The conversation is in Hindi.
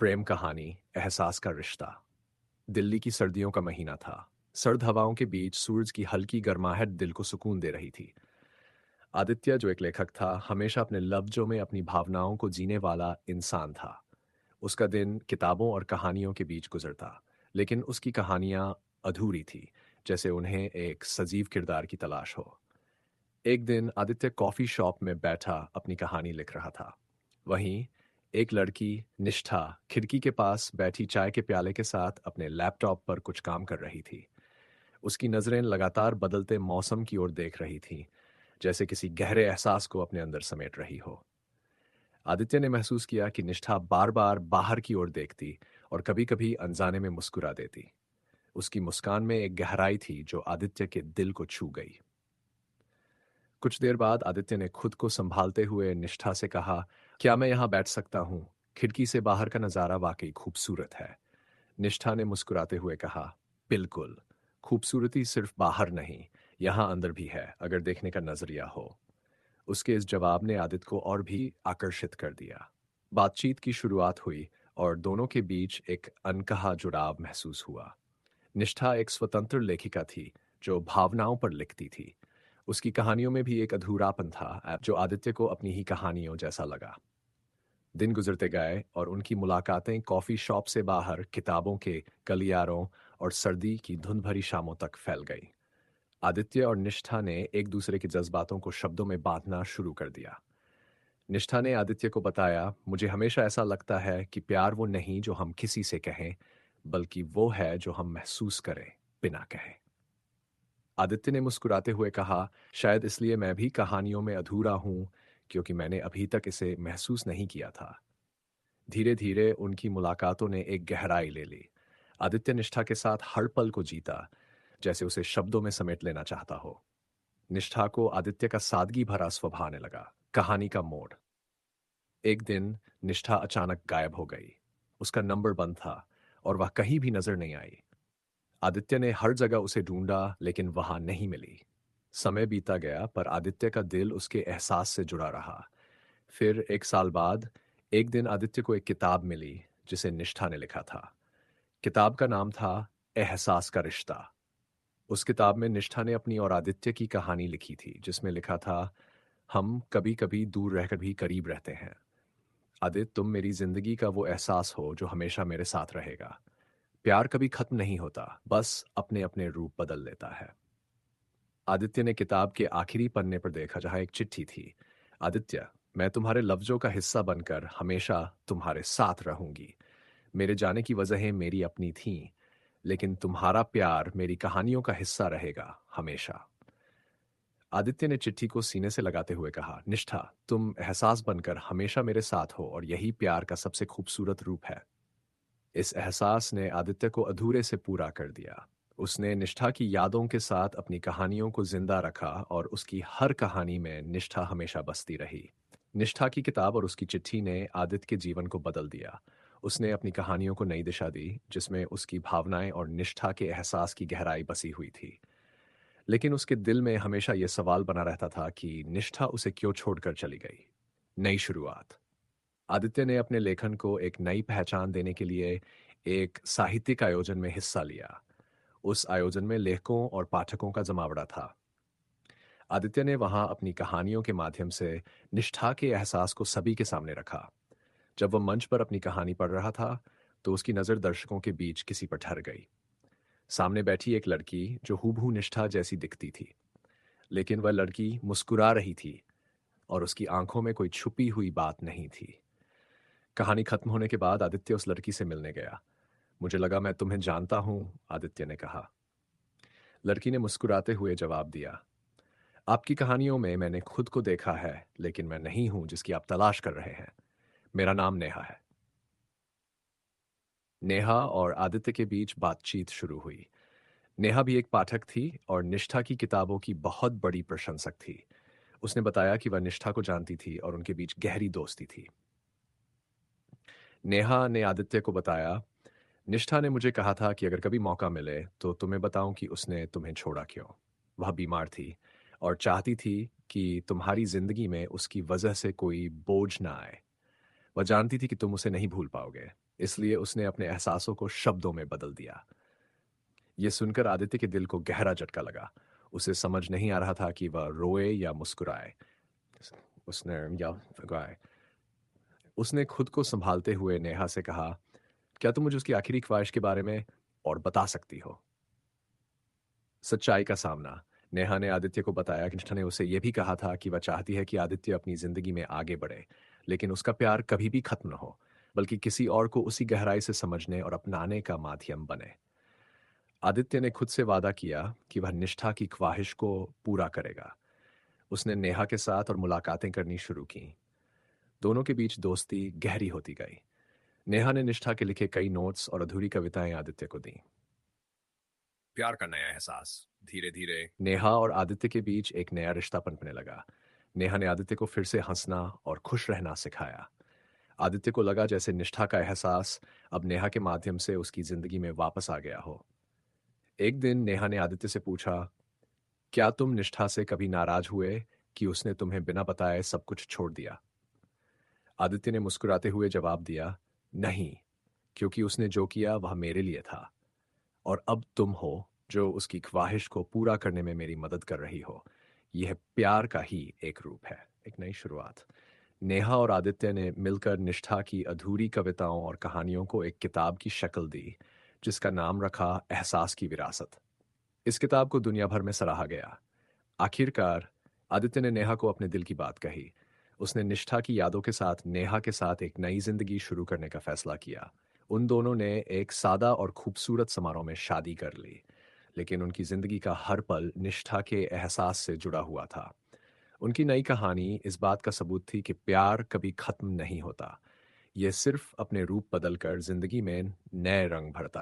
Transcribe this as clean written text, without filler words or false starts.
प्रेम कहानी। एहसास का रिश्ता। दिल्ली की सर्दियों का महीना था। सर्द हवाओं के बीच सूरज की हल्की गर्माहट दिल को सुकून दे रही थी। आदित्य, जो एक लेखक था, हमेशा अपने लफ्जों में अपनी भावनाओं को जीने वाला इंसान था। उसका दिन किताबों और कहानियों के बीच गुजरता, लेकिन उसकी कहानियां अधूरी थी, जैसे उन्हें एक सजीव किरदार की तलाश हो। एक दिन आदित्य कॉफी शॉप में बैठा अपनी कहानी लिख रहा था। वहीं एक लड़की, निष्ठा, खिड़की के पास बैठी चाय के प्याले के साथ अपने लैपटॉप पर कुछ काम कर रही थी। उसकी नजरें लगातार बदलते मौसम की ओर देख रही थीं, जैसे किसी गहरे एहसास को अपने अंदर समेट रही हो। आदित्य ने महसूस किया कि निष्ठा बार बार बाहर की ओर देखती और कभी कभी अनजाने में मुस्कुरा देती। उसकी मुस्कान में एक गहराई थी जो आदित्य के दिल को छू गई। कुछ देर बाद आदित्य ने खुद को संभालते हुए निष्ठा से कहा, क्या मैं यहाँ बैठ सकता हूँ? खिड़की से बाहर का नज़ारा वाकई खूबसूरत है। निष्ठा ने मुस्कुराते हुए कहा, बिल्कुल। खूबसूरती सिर्फ बाहर नहीं, यहाँ अंदर भी है, अगर देखने का नजरिया हो। उसके इस जवाब ने आदित्य को और भी आकर्षित कर दिया। बातचीत की शुरुआत हुई और दोनों के बीच एक अनकहा जुड़ाव महसूस हुआ। निष्ठा एक स्वतंत्र लेखिका थी जो भावनाओं पर लिखती थी। उसकी कहानियों में भी एक अधूरापन था जो आदित्य को अपनी ही कहानियों जैसा लगा। दिन गुजरते गए और उनकी मुलाकातें कॉफी शॉप से बाहर किताबों के गलियारों और सर्दी की धुंध भरी शामों तक फैल गई। आदित्य और निष्ठा ने एक दूसरे के जज्बातों को शब्दों में बांधना शुरू कर दिया। निष्ठा ने आदित्य को बताया, मुझे हमेशा ऐसा लगता है कि प्यार वो नहीं जो हम किसी से कहें, बल्कि वो है जो हम महसूस करें बिना कहे। आदित्य ने मुस्कुराते हुए कहा, शायद इसलिए मैं भी कहानियों में अधूरा हूं, क्योंकि मैंने अभी तक इसे महसूस नहीं किया था। धीरे धीरे उनकी मुलाकातों ने एक गहराई ले ली। आदित्य निष्ठा के साथ हर पल को जीता, जैसे उसे शब्दों में समेट लेना चाहता हो। निष्ठा को आदित्य का सादगी भरा स्वभाव आने लगा। कहानी का मोड़। एक दिन निष्ठा अचानक गायब हो गई। उसका नंबर बंद था और वह कहीं भी नजर नहीं आई। आदित्य ने हर जगह उसे ढूंढा, लेकिन वहां नहीं मिली। समय बीता गया, पर आदित्य का दिल उसके एहसास से जुड़ा रहा। फिर एक साल बाद एक दिन आदित्य को एक किताब मिली जिसे निष्ठा ने लिखा था। किताब का नाम था एहसास का रिश्ता। उस किताब में निष्ठा ने अपनी और आदित्य की कहानी लिखी थी, जिसमें लिखा था, हम कभी कभी दूर रहकर भी करीब रहते हैं। आदित्य, तुम मेरी जिंदगी का वो एहसास हो जो हमेशा मेरे साथ रहेगा। प्यार कभी खत्म नहीं होता, बस अपने अपने रूप बदल लेता है। आदित्य ने किताब के आखिरी पन्ने पर देखा, जहां एक चिट्ठी थी। आदित्य, मैं तुम्हारे लफ्जों का हिस्सा बनकर हमेशा तुम्हारे साथ रहूंगी। मेरे जाने की वजहें मेरी अपनी थीं, लेकिन तुम्हारा प्यार मेरी कहानियों का हिस्सा रहेगा हमेशा। आदित्य ने चिट्ठी को सीने से लगाते हुए कहा, निष्ठा, तुम एहसास बनकर हमेशा मेरे साथ हो और यही प्यार का सबसे खूबसूरत रूप है। इस एहसास ने आदित्य को अधूरे से पूरा कर दिया। उसने निष्ठा की यादों के साथ अपनी कहानियों को जिंदा रखा और उसकी हर कहानी में निष्ठा हमेशा बसती रही। निष्ठा की किताब और उसकी चिट्ठी ने आदित्य के जीवन को बदल दिया। उसने अपनी कहानियों को नई दिशा दी, जिसमें उसकी भावनाएं और निष्ठा के एहसास की गहराई बसी हुई थी। लेकिन उसके दिल में हमेशा यह सवाल बना रहता था कि निष्ठा उसे क्यों छोड़कर चली गई। नई शुरुआत। आदित्य ने अपने लेखन को एक नई पहचान देने के लिए एक साहित्यिक आयोजन में हिस्सा लिया। उस आयोजन में लेखकों और पाठकों का जमावड़ा था। आदित्य ने वहां अपनी कहानियों के माध्यम से निष्ठा के एहसास को सभी के सामने रखा। जब वह मंच पर अपनी कहानी पढ़ रहा था, तो उसकी नज़र दर्शकों के बीच किसी पर ठहर गई। सामने बैठी एक लड़की जो हूबहू निष्ठा जैसी दिखती थी, लेकिन वह लड़की मुस्कुरा रही थी और उसकी आंखों में कोई छुपी हुई बात नहीं थी। कहानी खत्म होने के बाद आदित्य उस लड़की से मिलने गया। मुझे लगा मैं तुम्हें जानता हूं, आदित्य ने कहा। लड़की ने मुस्कुराते हुए जवाब दिया, आपकी कहानियों में मैंने खुद को देखा है, लेकिन मैं नहीं हूं जिसकी आप तलाश कर रहे हैं। मेरा नाम नेहा है। नेहा और आदित्य के बीच बातचीत शुरू हुई। नेहा भी एक पाठक थी और निष्ठा की किताबों की बहुत बड़ी प्रशंसक थी। उसने बताया कि वह निष्ठा को जानती थी और उनके बीच गहरी दोस्ती थी। नेहा ने आदित्य को बताया, निष्ठा ने मुझे कहा था कि अगर कभी मौका मिले तो तुम्हें बताऊं कि उसने तुम्हें छोड़ा क्यों। वह बीमार थी और चाहती थी कि तुम्हारी जिंदगी में उसकी वजह से कोई बोझ ना आए। वह जानती थी कि तुम उसे नहीं भूल पाओगे, इसलिए उसने अपने एहसासों को शब्दों में बदल दिया। यह सुनकर आदित्य के दिल को गहरा झटका लगा। उसे समझ नहीं आ रहा था कि वह रोए या मुस्कुराए। उसने या गाए उसने खुद को संभालते हुए नेहा से कहा, क्या तुम मुझे उसकी आखिरी ख्वाहिश के बारे में और बता सकती हो? सच्चाई का सामना। नेहा ने आदित्य को बताया कि निष्ठा ने उसे यह भी कहा था कि वह चाहती है कि आदित्य अपनी जिंदगी में आगे बढ़े, लेकिन उसका प्यार कभी भी खत्म न हो, बल्कि किसी और को उसी गहराई से समझने और अपनाने का माध्यम बने। आदित्य ने खुद से वादा किया कि वह निष्ठा की ख्वाहिश को पूरा करेगा। उसने नेहा के साथ और मुलाकातें करनी शुरू की। दोनों के बीच दोस्ती गहरी होती गई। नेहा ने निष्ठा के लिखे कई नोट्स और अधूरी कविताएं आदित्य को दी। प्यार का नया एहसास। धीरे धीरे नेहा और आदित्य के बीच एक नया रिश्ता पनपने लगा। नेहा ने आदित्य को फिर से हंसना और खुश रहना सिखाया। आदित्य को लगा जैसे निष्ठा का एहसास अब नेहा के माध्यम से उसकी जिंदगी में वापस आ गया हो। एक दिन नेहा ने आदित्य से पूछा, क्या तुम निष्ठा से कभी नाराज हुए कि उसने तुम्हें बिना बताए सब कुछ छोड़ दिया? आदित्य ने मुस्कुराते हुए जवाब दिया, नहीं, क्योंकि उसने जो किया वह मेरे लिए था, और अब तुम हो जो उसकी ख्वाहिश को पूरा करने में मेरी मदद कर रही हो। यह प्यार का ही एक रूप है, एक नई शुरुआत। नेहा और आदित्य ने मिलकर निष्ठा की अधूरी कविताओं और कहानियों को एक किताब की शक्ल दी, जिसका नाम रखा एहसास की विरासत। इस किताब को दुनिया भर में सराहा गया। आखिरकार आदित्य ने नेहा को अपने दिल की बात कही। उसने निष्ठा की यादों के साथ नेहा के साथ एक नई जिंदगी शुरू करने का फैसला किया। उन दोनों ने एक सादा और खूबसूरत समारोह में शादी कर ली, लेकिन उनकी जिंदगी का हर पल निष्ठा के एहसास से जुड़ा हुआ था। उनकी नई कहानी इस बात का सबूत थी कि प्यार कभी खत्म नहीं होता। यह सिर्फ अपने रूप बदलकर जिंदगी में नए रंग भरता